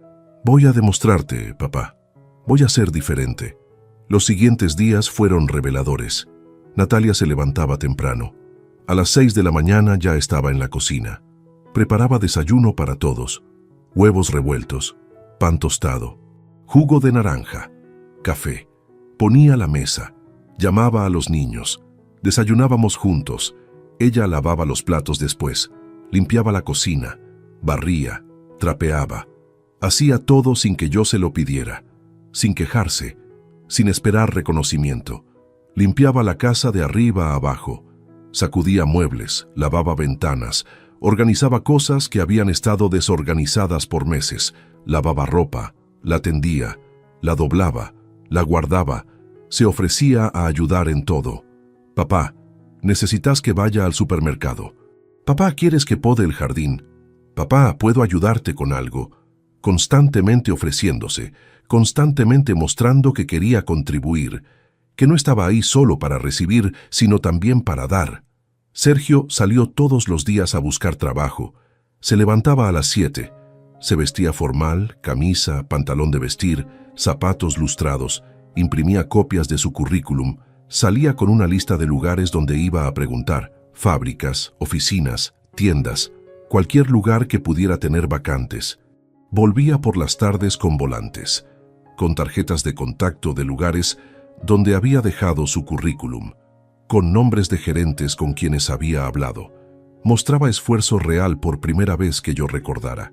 Voy a demostrarte, papá. Voy a ser diferente. Los siguientes días fueron reveladores. Natalia se levantaba temprano. A las 6 de la mañana ya estaba en la cocina. Preparaba desayuno para todos. Huevos revueltos, pan tostado, jugo de naranja, café. Ponía la mesa, llamaba a los niños. Desayunábamos juntos. Ella lavaba los platos después, limpiaba la cocina, barría, trapeaba. Hacía todo sin que yo se lo pidiera, sin quejarse, sin esperar reconocimiento. Limpiaba la casa de arriba a abajo, sacudía muebles, lavaba ventanas, organizaba cosas que habían estado desorganizadas por meses, lavaba ropa, la tendía, la doblaba, la guardaba, se ofrecía a ayudar en todo. Papá, necesitas que vaya al supermercado. Papá, ¿quieres que pode el jardín? Papá, ¿puedo ayudarte con algo? Constantemente ofreciéndose, constantemente mostrando que quería contribuir, que no estaba ahí solo para recibir, sino también para dar. Sergio salió todos los días a buscar trabajo. Se levantaba a las 7. Se vestía formal, camisa, pantalón de vestir, zapatos lustrados, imprimía copias de su currículum, salía con una lista de lugares donde iba a preguntar, fábricas, oficinas, tiendas, cualquier lugar que pudiera tener vacantes. Volvía por las tardes con volantes, con tarjetas de contacto de lugares donde había dejado su currículum, con nombres de gerentes con quienes había hablado. Mostraba esfuerzo real por primera vez que yo recordara.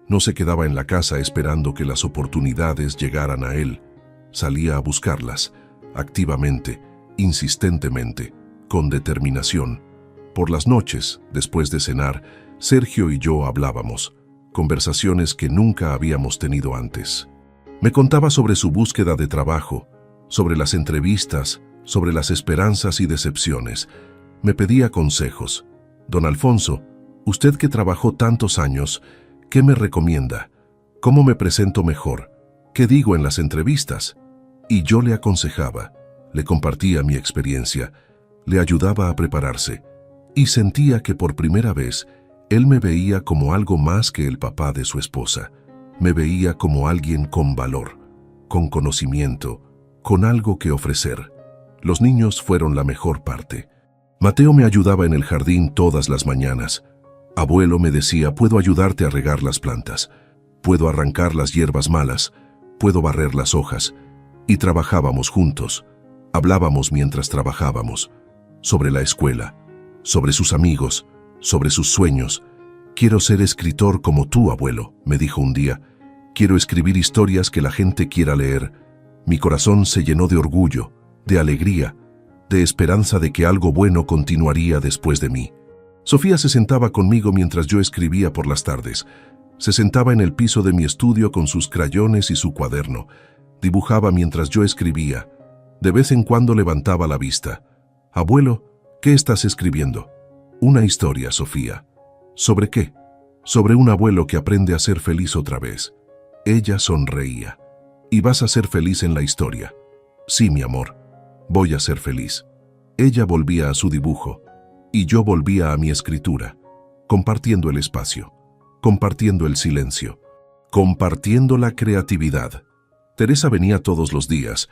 No se quedaba en la casa esperando que las oportunidades llegaran a él. Salía a buscarlas, activamente, insistentemente, con determinación. Por las noches, después de cenar, Sergio y yo hablábamos, conversaciones que nunca habíamos tenido antes. Me contaba sobre su búsqueda de trabajo, sobre las entrevistas, sobre las esperanzas y decepciones. Me pedía consejos. Don Alfonso, usted que trabajó tantos años, ¿qué me recomienda? ¿Cómo me presento mejor? ¿Qué digo en las entrevistas? Y yo le aconsejaba, le compartía mi experiencia, le ayudaba a prepararse, y sentía que por primera vez él me veía como algo más que el papá de su esposa. Me veía como alguien con valor, con conocimiento, con algo que ofrecer. Los niños fueron la mejor parte. Mateo me ayudaba en el jardín todas las mañanas. Abuelo me decía, puedo ayudarte a regar las plantas, puedo arrancar las hierbas malas, puedo barrer las hojas. Y trabajábamos juntos. Hablábamos mientras trabajábamos, sobre la escuela, sobre sus amigos, sobre sus sueños. Quiero ser escritor como tú, abuelo, me dijo un día. Quiero escribir historias que la gente quiera leer. Mi corazón se llenó de orgullo, de alegría, de esperanza de que algo bueno continuaría después de mí. Sofía se sentaba conmigo mientras yo escribía por las tardes. Se sentaba en el piso de mi estudio con sus crayones y su cuaderno. Dibujaba mientras yo escribía. De vez en cuando levantaba la vista. Abuelo, ¿qué estás escribiendo? Una historia, Sofía. ¿Sobre qué? Sobre un abuelo que aprende a ser feliz otra vez. Ella sonreía. ¿Y vas a ser feliz en la historia? Sí, mi amor. Voy a ser feliz. Ella volvía a su dibujo. Y yo volvía a mi escritura. Compartiendo el espacio. Compartiendo el silencio. Compartiendo la creatividad. Teresa venía todos los días.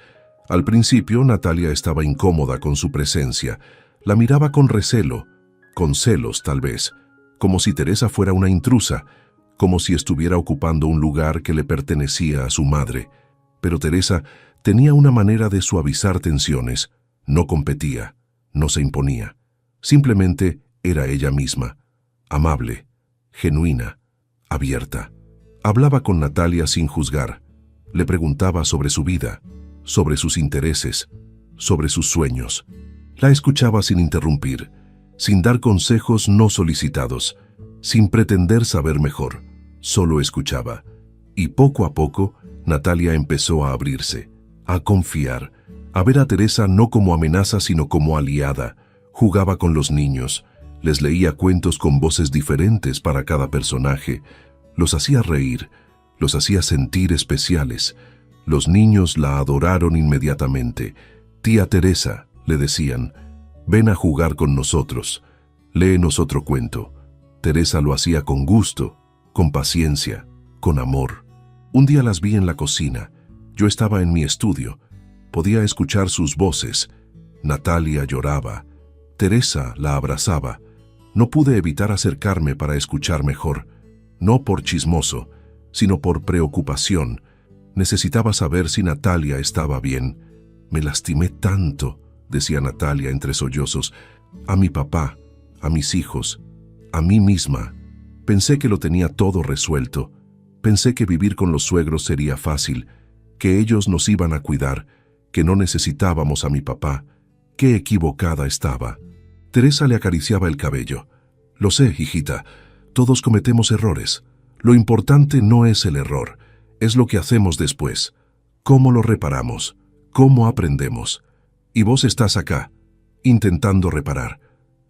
Al principio, Natalia estaba incómoda con su presencia. La miraba con recelo, con celos tal vez, como si Teresa fuera una intrusa, como si estuviera ocupando un lugar que le pertenecía a su madre. Pero Teresa tenía una manera de suavizar tensiones. No competía, no se imponía. Simplemente era ella misma, amable, genuina, abierta. Hablaba con Natalia sin juzgar. Le preguntaba sobre su vida, sobre sus intereses, sobre sus sueños. La escuchaba sin interrumpir, sin dar consejos no solicitados, sin pretender saber mejor. Solo escuchaba. Y poco a poco, Natalia empezó a abrirse, a confiar, a ver a Teresa no como amenaza sino como aliada. Jugaba con los niños, Les leía cuentos con voces diferentes para cada personaje, los hacía reír, los hacía sentir especiales. Los niños la adoraron inmediatamente. Tía Teresa, le decían, ven a jugar con nosotros, léenos otro cuento. Teresa lo hacía con gusto, con paciencia, con amor. Un día las vi en la cocina. Yo estaba en mi estudio. Podía escuchar sus voces. Natalia lloraba. Teresa la abrazaba. No pude evitar acercarme para escuchar mejor. No por chismoso, sino por preocupación. Necesitaba saber si Natalia estaba bien. Me lastimé tanto, decía Natalia entre sollozos, a mi papá, a mis hijos, a mí misma. Pensé que lo tenía todo resuelto. Pensé que vivir con los suegros sería fácil, que ellos nos iban a cuidar, que no necesitábamos a mi papá. Qué equivocada estaba. Teresa le acariciaba el cabello. Lo sé, hijita, todos cometemos errores. Lo importante no es el error, es lo que hacemos después. ¿Cómo lo reparamos? ¿Cómo aprendemos? Y vos estás acá, intentando reparar.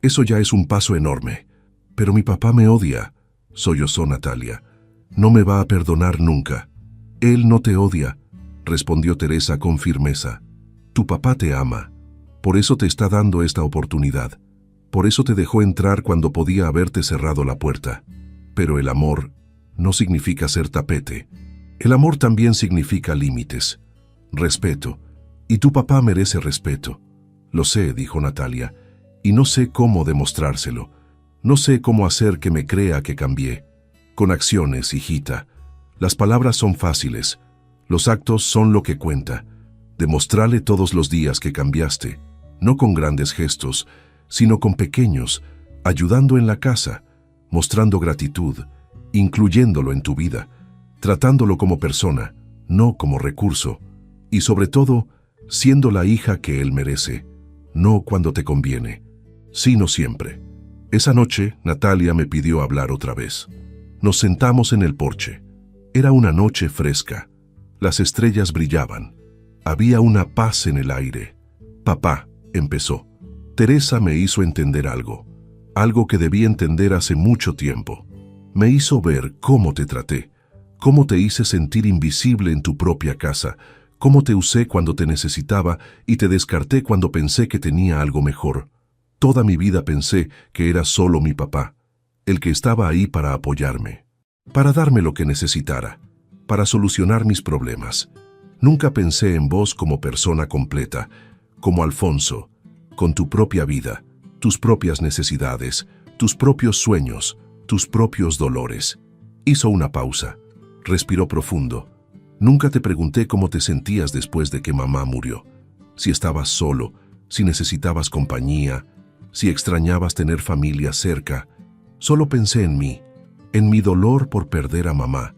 Eso ya es un paso enorme. Pero mi papá me odia, sollozó Natalia. No me va a perdonar nunca. Él no te odia, respondió Teresa con firmeza. Tu papá te ama. Por eso te está dando esta oportunidad. Por eso te dejó entrar cuando podía haberte cerrado la puerta. Pero el amor no significa ser tapete. El amor también significa límites, respeto. Y tu papá merece respeto. Lo sé, dijo Natalia, y no sé cómo demostrárselo. No sé cómo hacer que me crea que cambié. Con acciones, hijita. Las palabras son fáciles. Los actos son lo que cuenta. Demostrale todos los días que cambiaste, no con grandes gestos, sino con pequeños, ayudando en la casa, mostrando gratitud, incluyéndolo en tu vida, tratándolo como persona, no como recurso, y sobre todo, siendo la hija que él merece, no cuando te conviene, sino siempre. Esa noche, Natalia me pidió hablar otra vez. Nos sentamos en el porche. Era una noche fresca. Las estrellas brillaban. Había una paz en el aire. Papá, empezó. Teresa me hizo entender algo que debí entender hace mucho tiempo. Me hizo ver cómo te traté, cómo te hice sentir invisible en tu propia casa, cómo te usé cuando te necesitaba y te descarté cuando pensé que tenía algo mejor. Toda mi vida pensé que era solo mi papá, el que estaba ahí para apoyarme, para darme lo que necesitara, para solucionar mis problemas. Nunca pensé en vos como persona completa, como Alfonso, con tu propia vida, tus propias necesidades, tus propios sueños, tus propios dolores. Hizo una pausa, respiró profundo. Nunca te pregunté cómo te sentías después de que mamá murió. Si estabas solo, si necesitabas compañía, si extrañabas tener familia cerca. Solo pensé en mí, en mi dolor por perder a mamá.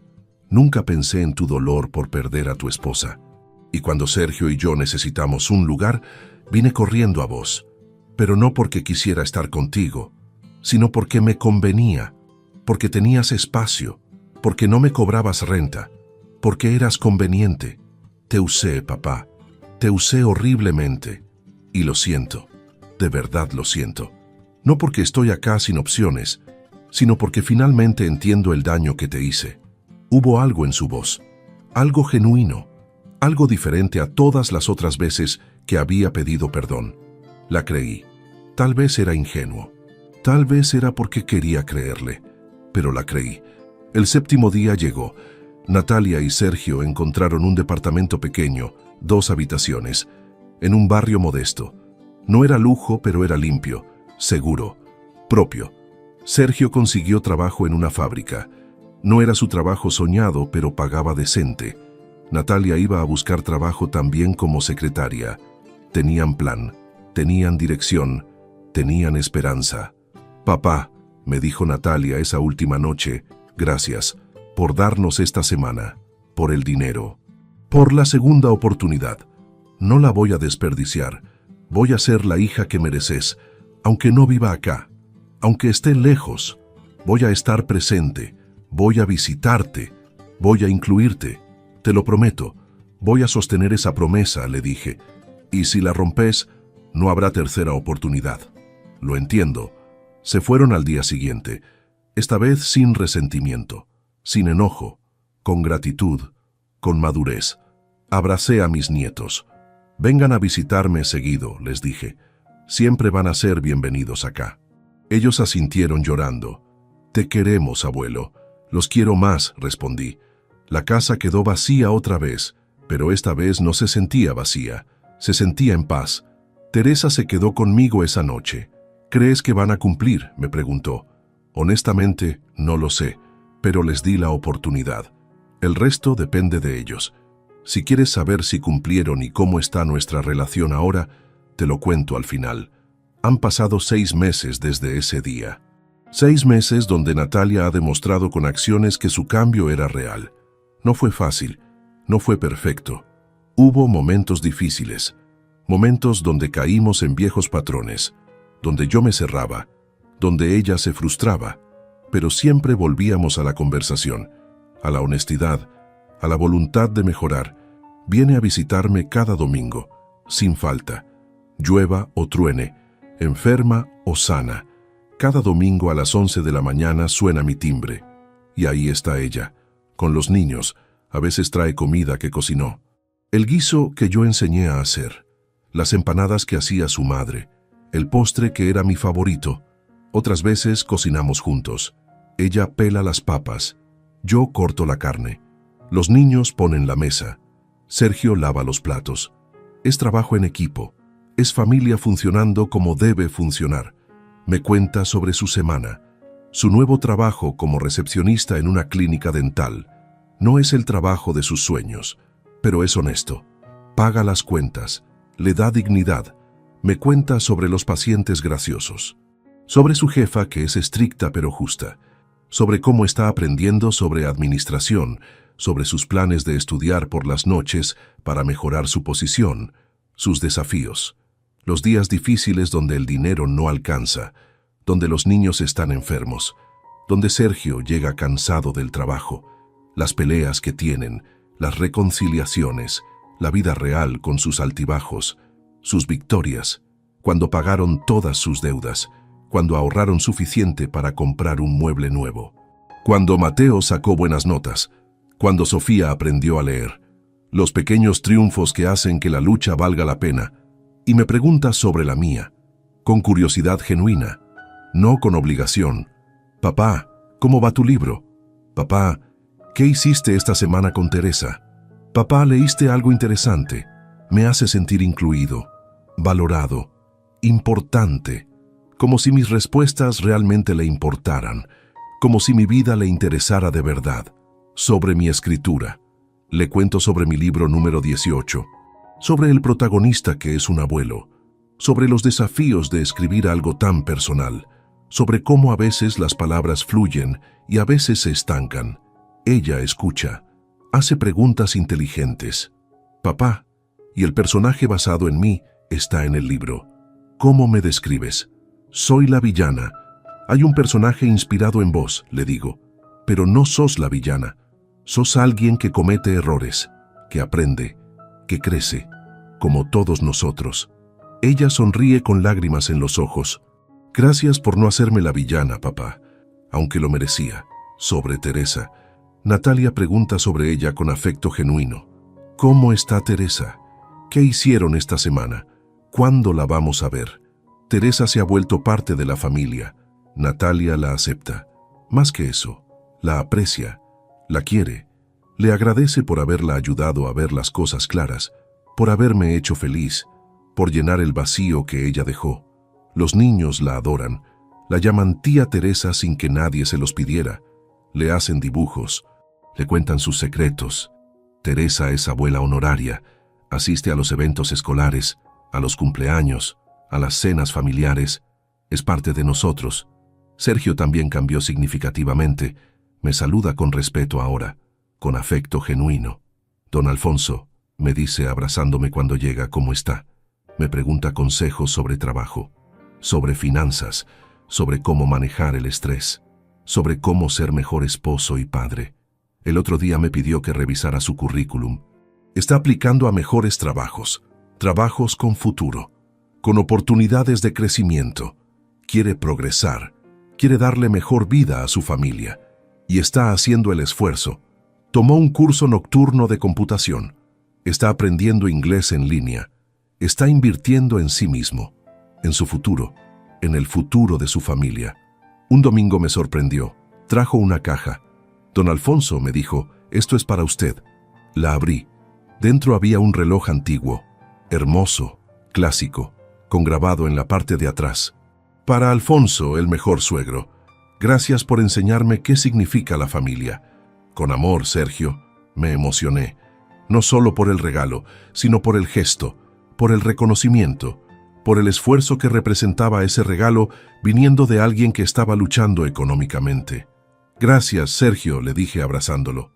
Nunca pensé en tu dolor por perder a tu esposa. Y cuando Sergio y yo necesitamos un lugar, vine corriendo a vos. Pero no porque quisiera estar contigo, sino porque me convenía, porque tenías espacio, porque no me cobrabas renta, porque eras conveniente. Te usé, papá. Te usé horriblemente. Y lo siento. De verdad lo siento. No porque estoy acá sin opciones, sino porque finalmente entiendo el daño que te hice. Hubo algo en su voz, algo genuino, algo diferente a todas las otras veces que había pedido perdón. La creí. Tal vez era ingenuo. Tal vez era porque quería creerle. Pero la creí. El séptimo día llegó. Natalia y Sergio encontraron un departamento pequeño, 2 habitaciones, en un barrio modesto. No era lujo, pero era limpio, seguro, propio. Sergio consiguió trabajo en una fábrica. No era su trabajo soñado, pero pagaba decente. Natalia iba a buscar trabajo también como secretaria. Tenían plan, tenían dirección, tenían esperanza. Papá, me dijo Natalia esa última noche, gracias por darnos esta semana, por el dinero, por la segunda oportunidad. No la voy a desperdiciar. Voy a ser la hija que mereces, aunque no viva acá, aunque esté lejos. Voy a estar presente, voy a visitarte, voy a incluirte. Te lo prometo, voy a sostener esa promesa, le dije. Y si la rompes, no habrá tercera oportunidad. Lo entiendo. Se fueron al día siguiente, esta vez sin resentimiento, sin enojo, con gratitud, con madurez. Abracé a mis nietos. Vengan a visitarme seguido, les dije. Siempre van a ser bienvenidos acá. Ellos asintieron llorando. Te queremos, abuelo. Los quiero más, respondí. La casa quedó vacía otra vez, pero esta vez no se sentía vacía, se sentía en paz. Teresa se quedó conmigo esa noche. ¿Crees que van a cumplir?, me preguntó. Honestamente, no lo sé, pero les di la oportunidad. El resto depende de ellos. Si quieres saber si cumplieron y cómo está nuestra relación ahora, te lo cuento al final. Han pasado 6 meses desde ese día. 6 meses donde Natalia ha demostrado con acciones que su cambio era real. No fue fácil, no fue perfecto. Hubo momentos difíciles, momentos donde caímos en viejos patrones, donde yo me cerraba, donde ella se frustraba, pero siempre volvíamos a la conversación, a la honestidad, a la voluntad de mejorar. Viene a visitarme cada domingo, sin falta, llueva o truene, enferma o sana. Cada domingo a las 11 de la mañana suena mi timbre, y ahí está ella, con los niños. A veces trae comida que cocinó, el guiso que yo enseñé a hacer, las empanadas que hacía su madre, el postre que era mi favorito. Otras veces cocinamos juntos. Ella pela las papas, yo corto la carne. Los niños ponen la mesa. Sergio lava los platos. Es trabajo en equipo. Es familia funcionando como debe funcionar. Me cuenta sobre su semana, su nuevo trabajo como recepcionista en una clínica dental. No es el trabajo de sus sueños, pero es honesto. Paga las cuentas, le da dignidad. Me cuenta sobre los pacientes graciosos, sobre su jefa que es estricta pero justa, sobre cómo está aprendiendo sobre administración, sobre sus planes de estudiar por las noches para mejorar su posición, sus desafíos, los días difíciles donde el dinero no alcanza, donde los niños están enfermos, donde Sergio llega cansado del trabajo, las peleas que tienen, las reconciliaciones, la vida real con sus altibajos, sus victorias, cuando pagaron todas sus deudas, cuando ahorraron suficiente para comprar un mueble nuevo, cuando Mateo sacó buenas notas, cuando Sofía aprendió a leer, los pequeños triunfos que hacen que la lucha valga la pena, y me pregunta sobre la mía, con curiosidad genuina, no con obligación. Papá, ¿cómo va tu libro? Papá, ¿qué hiciste esta semana con Teresa? Papá, ¿leíste algo interesante? Me hace sentir incluido, valorado, importante, como si mis respuestas realmente le importaran, como si mi vida le interesara de verdad. Sobre mi escritura, le cuento sobre mi libro número 18, sobre el protagonista que es un abuelo, sobre los desafíos de escribir algo tan personal, sobre cómo a veces las palabras fluyen y a veces se estancan. Ella escucha, hace preguntas inteligentes. Papá, y el personaje basado en mí está en el libro. ¿Cómo me describes? Soy la villana. Hay un personaje inspirado en vos, le digo, pero no sos la villana. Sos alguien que comete errores, que aprende, que crece, como todos nosotros. Ella sonríe con lágrimas en los ojos. Gracias por no hacerme la villana, papá, aunque lo merecía. Sobre Teresa, Natalia pregunta sobre ella con afecto genuino. ¿Cómo está Teresa? ¿Qué hicieron esta semana? ¿Cuándo la vamos a ver? Teresa se ha vuelto parte de la familia. Natalia la acepta. Más que eso, la aprecia, la quiere. Le agradece por haberla ayudado a ver las cosas claras, por haberme hecho feliz, por llenar el vacío que ella dejó. Los niños la adoran, la llaman tía Teresa sin que nadie se los pidiera. Le hacen dibujos, le cuentan sus secretos. Teresa es abuela honoraria, asiste a los eventos escolares, a los cumpleaños, a las cenas familiares, es parte de nosotros. Sergio también cambió significativamente, me saluda con respeto ahora, con afecto genuino. Don Alfonso, me dice abrazándome cuando llega, ¿cómo está? Me pregunta consejos sobre trabajo, sobre finanzas, sobre cómo manejar el estrés, sobre cómo ser mejor esposo y padre. El otro día me pidió que revisara su currículum. Está aplicando a mejores trabajos, trabajos con futuro, con oportunidades de crecimiento. Quiere progresar, quiere darle mejor vida a su familia y está haciendo el esfuerzo. Tomó un curso nocturno de computación, está aprendiendo inglés en línea, está invirtiendo en sí mismo, en su futuro, en el futuro de su familia. Un domingo me sorprendió, trajo una caja. Don Alfonso me dijo, esto es para usted. La abrí. Dentro había un reloj antiguo, hermoso, clásico, con grabado en la parte de atrás. Para Alfonso, el mejor suegro. Gracias por enseñarme qué significa la familia. Con amor, Sergio, me emocioné. No solo por el regalo, sino por el gesto, por el reconocimiento, por el esfuerzo que representaba ese regalo viniendo de alguien que estaba luchando económicamente. Gracias, Sergio, le dije abrazándolo.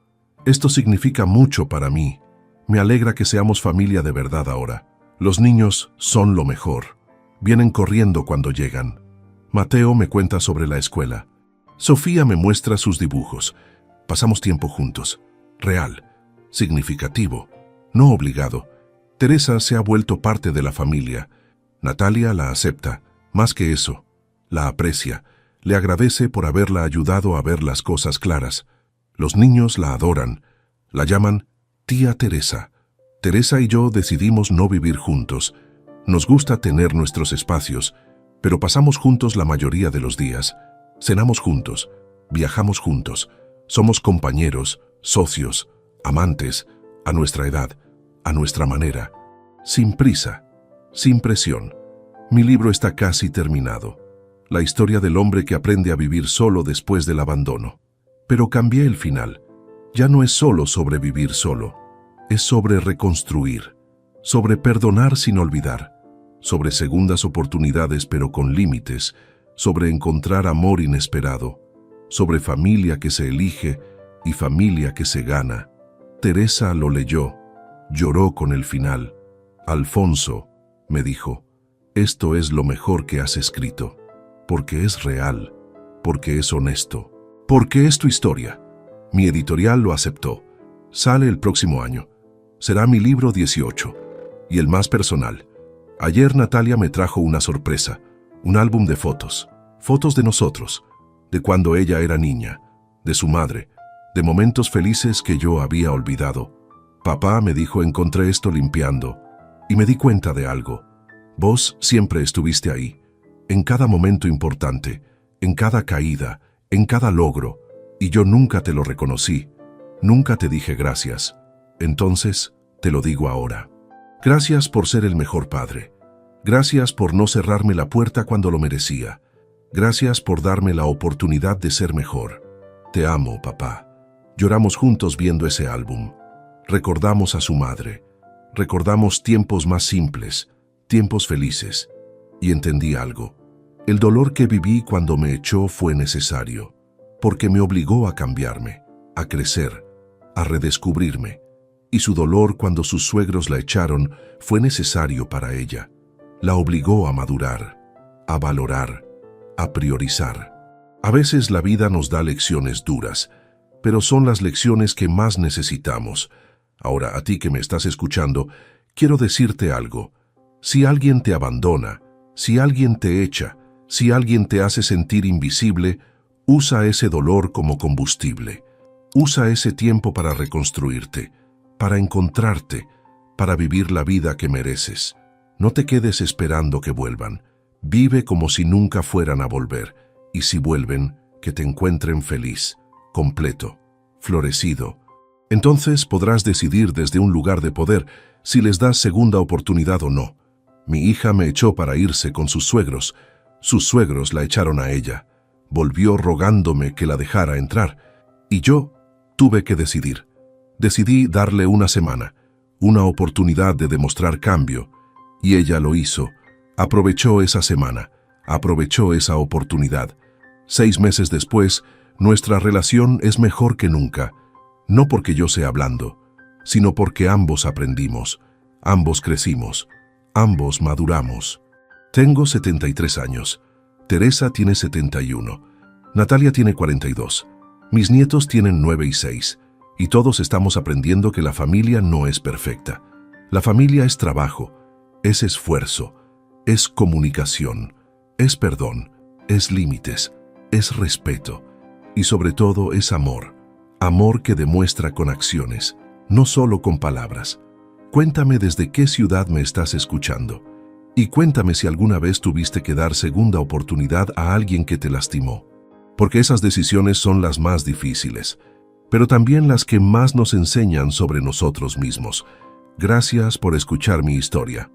Esto significa mucho para mí. Me alegra que seamos familia de verdad ahora. Los niños son lo mejor. Vienen corriendo cuando llegan. Mateo me cuenta sobre la escuela. Sofía me muestra sus dibujos. Pasamos tiempo juntos. Real, significativo, no obligado. Teresa se ha vuelto parte de la familia. Natalia la acepta. Más que eso, la aprecia. Le agradece por haberla ayudado a ver las cosas claras. Los niños la adoran. La llaman tía Teresa. Teresa y yo decidimos no vivir juntos. Nos gusta tener nuestros espacios, pero pasamos juntos la mayoría de los días. Cenamos juntos, viajamos juntos. Somos compañeros, socios, amantes, a nuestra edad, a nuestra manera. Sin prisa, sin presión. Mi libro está casi terminado. La historia del hombre que aprende a vivir solo después del abandono. Pero cambié el final. Ya no es solo sobrevivir solo. Es sobre reconstruir, sobre perdonar sin olvidar, sobre segundas oportunidades pero con límites, sobre encontrar amor inesperado, sobre familia que se elige y familia que se gana. Teresa lo leyó, lloró con el final. Alfonso, me dijo, esto es lo mejor que has escrito, porque es real, porque es honesto, porque es tu historia. Mi editorial lo aceptó. Sale el próximo año. Será mi libro 18, y el más personal. Ayer Natalia me trajo una sorpresa, un álbum de fotos, fotos de nosotros, de cuando ella era niña, de su madre, de momentos felices que yo había olvidado. Papá, me dijo, encontré esto limpiando, y me di cuenta de algo. Vos siempre estuviste ahí, en cada momento importante, en cada caída, en cada logro, y yo nunca te lo reconocí, nunca te dije gracias. Entonces, te lo digo ahora. Gracias por ser el mejor padre. Gracias por no cerrarme la puerta cuando lo merecía. Gracias por darme la oportunidad de ser mejor. Te amo, papá. Lloramos juntos viendo ese álbum. Recordamos a su madre. Recordamos tiempos más simples, tiempos felices. Y entendí algo. El dolor que viví cuando me echó fue necesario, porque me obligó a cambiarme, a crecer, a redescubrirme. Y su dolor cuando sus suegros la echaron fue necesario para ella. La obligó a madurar, a valorar, a priorizar. A veces la vida nos da lecciones duras, pero son las lecciones que más necesitamos. Ahora, a ti que me estás escuchando, quiero decirte algo. Si alguien te abandona, si alguien te echa, si alguien te hace sentir invisible, usa ese dolor como combustible. Usa ese tiempo para reconstruirte, para encontrarte, para vivir la vida que mereces. No te quedes esperando que vuelvan. Vive como si nunca fueran a volver. Y si vuelven, que te encuentren feliz, completo, florecido. Entonces podrás decidir desde un lugar de poder si les das segunda oportunidad o no. Mi hija me echó para irse con sus suegros. Sus suegros la echaron a ella. Volvió rogándome que la dejara entrar. Y yo tuve que decidir. Decidí darle una semana, una oportunidad de demostrar cambio. Y ella lo hizo. Aprovechó esa semana. Aprovechó esa oportunidad. 6 meses después, nuestra relación es mejor que nunca. No porque yo sea blando, sino porque ambos aprendimos, ambos crecimos, ambos maduramos. Tengo 73 años. Teresa tiene 71. Natalia tiene 42. Mis nietos tienen 9 y 6. Y todos estamos aprendiendo que la familia no es perfecta. La familia es trabajo, es esfuerzo, es comunicación, es perdón, es límites, es respeto y sobre todo es amor. Amor que demuestra con acciones, no solo con palabras. Cuéntame desde qué ciudad me estás escuchando. Y cuéntame si alguna vez tuviste que dar segunda oportunidad a alguien que te lastimó. Porque esas decisiones son las más difíciles, pero también las que más nos enseñan sobre nosotros mismos. Gracias por escuchar mi historia.